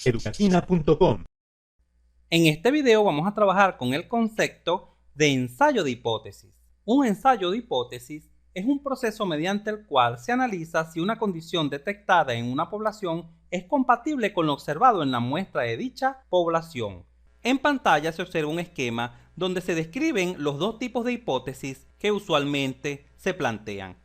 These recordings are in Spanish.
educatina.com. En este video vamos a trabajar con el concepto de ensayo de hipótesis. Un ensayo de hipótesis es un proceso mediante el cual se analiza si una condición detectada en una población es compatible con lo observado en la muestra de dicha población. En pantalla se observa un esquema donde se describen los dos tipos de hipótesis que usualmente se plantean.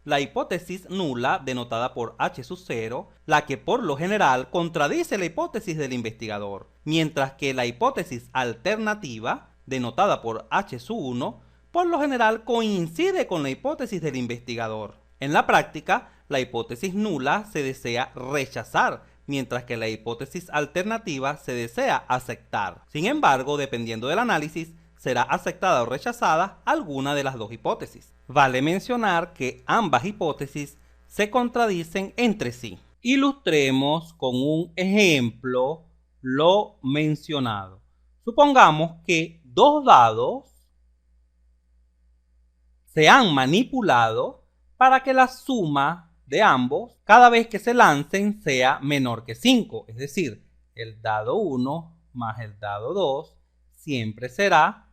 La hipótesis nula, denotada por H sub 0, la que por lo general contradice la hipótesis del investigador, mientras que la hipótesis alternativa, denotada por H sub 1, por lo general coincide con la hipótesis del investigador. En la práctica, la hipótesis nula se desea rechazar, mientras que la hipótesis alternativa se desea aceptar. Sin embargo, dependiendo del análisis, será aceptada o rechazada alguna de las dos hipótesis. Vale mencionar que ambas hipótesis se contradicen entre sí. Ilustremos con un ejemplo lo mencionado. Supongamos que dos dados se han manipulado para que la suma de ambos cada vez que se lancen sea menor que 5. Es decir, el dado 1 más el dado 2 siempre será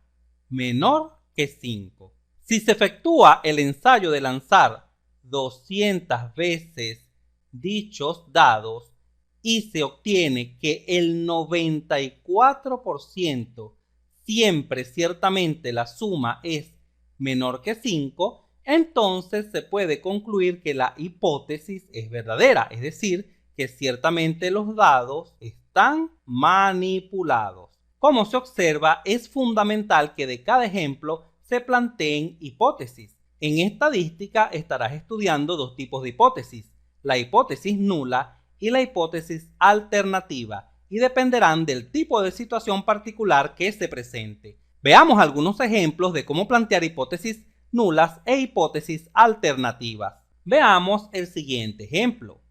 menor que 5. Si se efectúa el ensayo de lanzar 200 veces dichos dados y se obtiene que el 94% siempre ciertamente la suma es menor que 5, entonces se puede concluir que la hipótesis es verdadera, es decir, que ciertamente los dados están manipulados. Como se observa, es fundamental que de cada ejemplo se planteen hipótesis. En estadística estarás estudiando dos tipos de hipótesis, la hipótesis nula y la hipótesis alternativa, y dependerán del tipo de situación particular que se presente. Veamos algunos ejemplos de cómo plantear hipótesis nulas e hipótesis alternativas. Veamos el siguiente ejemplo.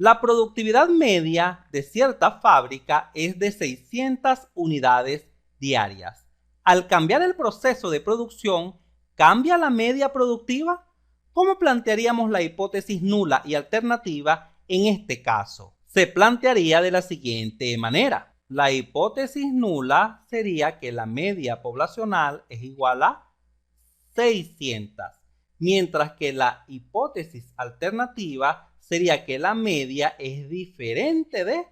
La productividad media de cierta fábrica es de 600 unidades diarias. Al cambiar el proceso de producción, ¿cambia la media productiva? ¿Cómo plantearíamos la hipótesis nula y alternativa en este caso? Se plantearía de la siguiente manera. La hipótesis nula sería que la media poblacional es igual a 600, mientras que la hipótesis alternativa sería que la media es diferente de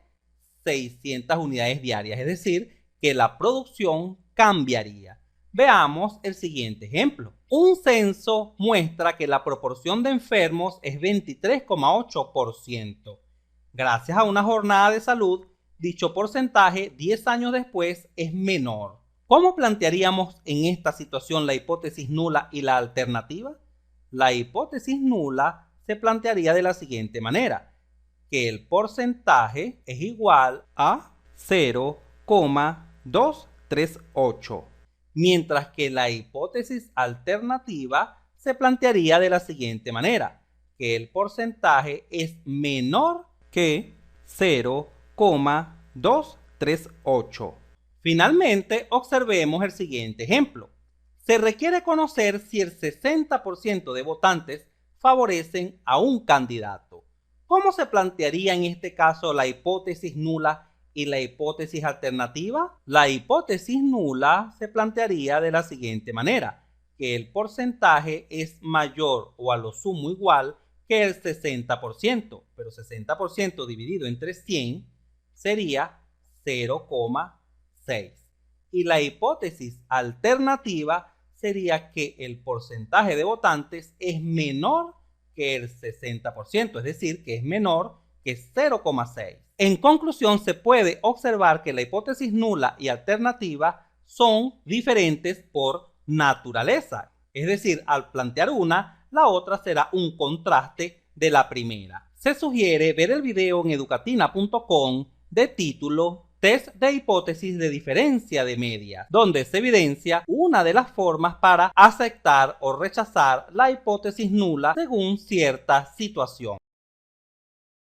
600 unidades diarias, es decir, que la producción cambiaría. Veamos el siguiente ejemplo. Un censo muestra que la proporción de enfermos es 23,8%. Gracias a una jornada de salud, dicho porcentaje 10 años después es menor. ¿Cómo plantearíamos en esta situación la hipótesis nula y la alternativa? La hipótesis nula se plantearía de la siguiente manera, que el porcentaje es igual a 0,238, mientras que la hipótesis alternativa se plantearía de la siguiente manera, que el porcentaje es menor que 0,238. Finalmente, observemos el siguiente ejemplo. Se requiere conocer si el 60% de votantes favorecen a un candidato. ¿Cómo se plantearía en este caso la hipótesis nula y la hipótesis alternativa? La hipótesis nula se plantearía de la siguiente manera, que el porcentaje es mayor o a lo sumo igual que el 60%, pero 60% dividido entre 100 sería 0,6. Y la hipótesis alternativa sería que el porcentaje de votantes es menor que el 60%, es decir, que es menor que 0,6. En conclusión, se puede observar que la hipótesis nula y alternativa son diferentes por naturaleza. Es decir, al plantear una, la otra será un contraste de la primera. Se sugiere ver el video en educatina.com de título Test de hipótesis de diferencia de medias, donde se evidencia una de las formas para aceptar o rechazar la hipótesis nula según cierta situación.